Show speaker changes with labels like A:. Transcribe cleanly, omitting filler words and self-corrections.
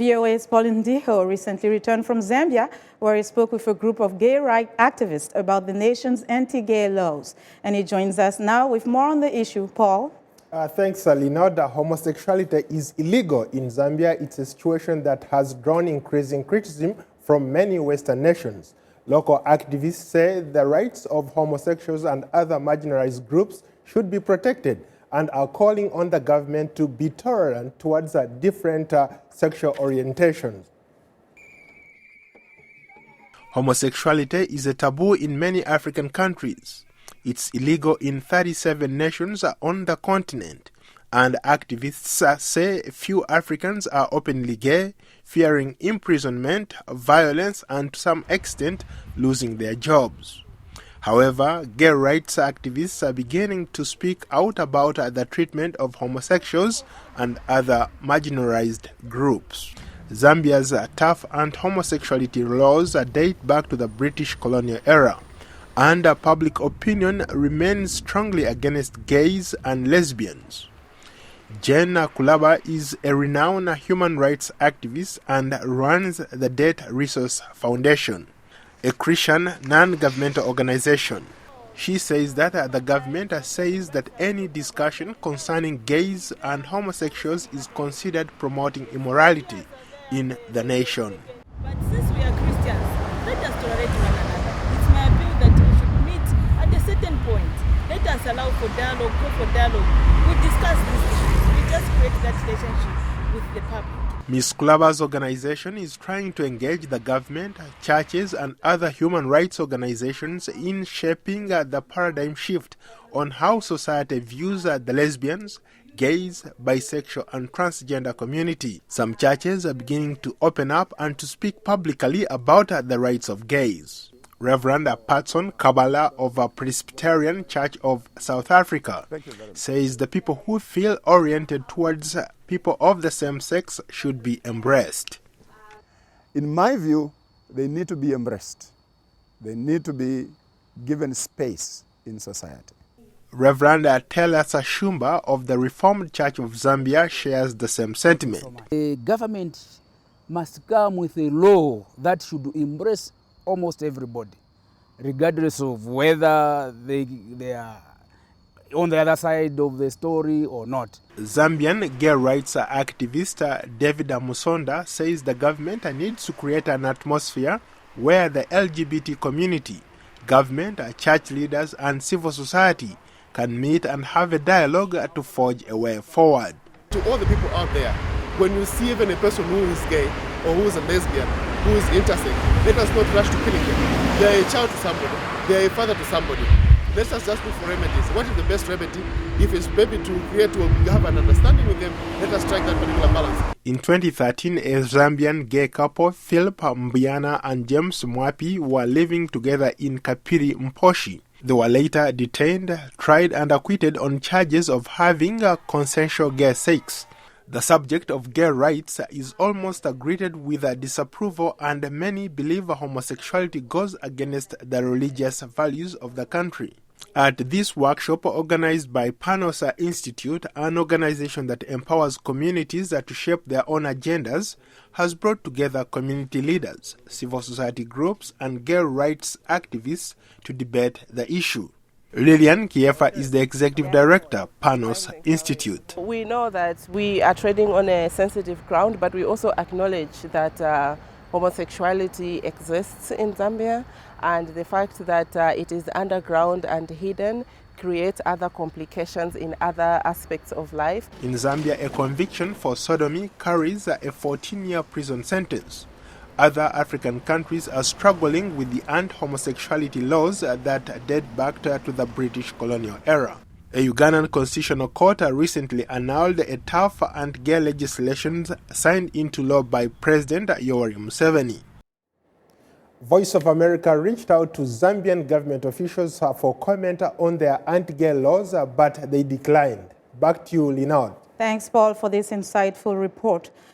A: VOA's Paul Ndiho recently returned from Zambia, where he spoke with a group of gay rights activists about the nation's anti-gay laws. And he joins us now with more on the issue. Paul?
B: Thanks, Alina. Homosexuality is illegal in Zambia. It's a situation that has drawn increasing criticism from many Western nations. Local activists say the rights of homosexuals and other marginalized groups should be protected and are calling on the government to be tolerant towards different sexual orientations. Homosexuality is a taboo in many African countries. It's illegal in 37 nations on the continent, and activists say few Africans are openly gay, fearing imprisonment, violence, and to some extent losing their jobs. However, gay rights activists are beginning to speak out about the treatment of homosexuals and other marginalized groups. Zambia's tough anti-homosexuality laws date back to the British colonial era, and public opinion remains strongly against gays and lesbians. Jane Kulaba is a renowned human rights activist and runs the Debt Resource Foundation, a Christian non-governmental organization. She says that the government says that any discussion concerning gays and homosexuals is considered promoting immorality in the nation.
C: But since we are Christians, let us tolerate one another. It's my appeal that we should meet at a certain point. Let us allow for dialogue, go for dialogue. We discuss these issues. We just create that relationship with the public.
B: Ms. Kulaba's organization is trying to engage the government, churches, and other human rights organizations in shaping the paradigm shift on how society views the lesbians, gays, bisexual, and transgender community. Some churches are beginning to open up and to speak publicly about the rights of gays. Reverend Patson Kabala of a Presbyterian Church of South Africa says the people who feel oriented towards people of the same sex should be embraced.
D: In my view, they need to be embraced. They need to be given space in society.
B: Reverend Tela Sashumba of the Reformed Church of Zambia shares the same sentiment.
E: The government must come with a law that should embrace almost everybody, regardless of whether they are on the other side of the story or not.
B: Zambian gay rights activist David Musonda says the government needs to create an atmosphere where the LGBT community, government, church leaders, and civil society can meet and have a dialogue to forge a way forward.
F: To all the people out there, when you see even a person who is gay or who is a lesbian, who is intersex, let us not rush to killing them. They are a child to somebody, they are a father to somebody. Let us just look for remedies. What is the best remedy? If it's maybe to create or have an understanding with them, let us strike that particular balance.
B: In 2013, a Zambian gay couple, Philip Mbiana and James Mwapi, were living together in Kapiri, Mposhi. They were later detained, tried and acquitted on charges of having consensual gay sex. The subject of gay rights is almost greeted with disapproval, and many believe homosexuality goes against the religious values of the country. At this workshop organized by Panos Institute, an organization that empowers communities to shape their own agendas, has brought together community leaders, civil society groups, and gay rights activists to debate the issue. Lillian Kiefa is the executive director, Panos Institute.
G: We know that we are treading on a sensitive ground, but we also acknowledge that homosexuality exists in Zambia, and the fact that it is underground and hidden creates other complications in other aspects of life.
B: In Zambia, a conviction for sodomy carries a 14-year prison sentence. Other African countries are struggling with the anti-homosexuality laws that date back to the British colonial era. A Ugandan constitutional court recently annulled a tough anti-gay legislation signed into law by President Yoweri Museveni. Voice of America reached out to Zambian government officials for comment on their anti-gay laws, but they declined. Back to you, Linard.
A: Thanks, Paul, for this insightful report.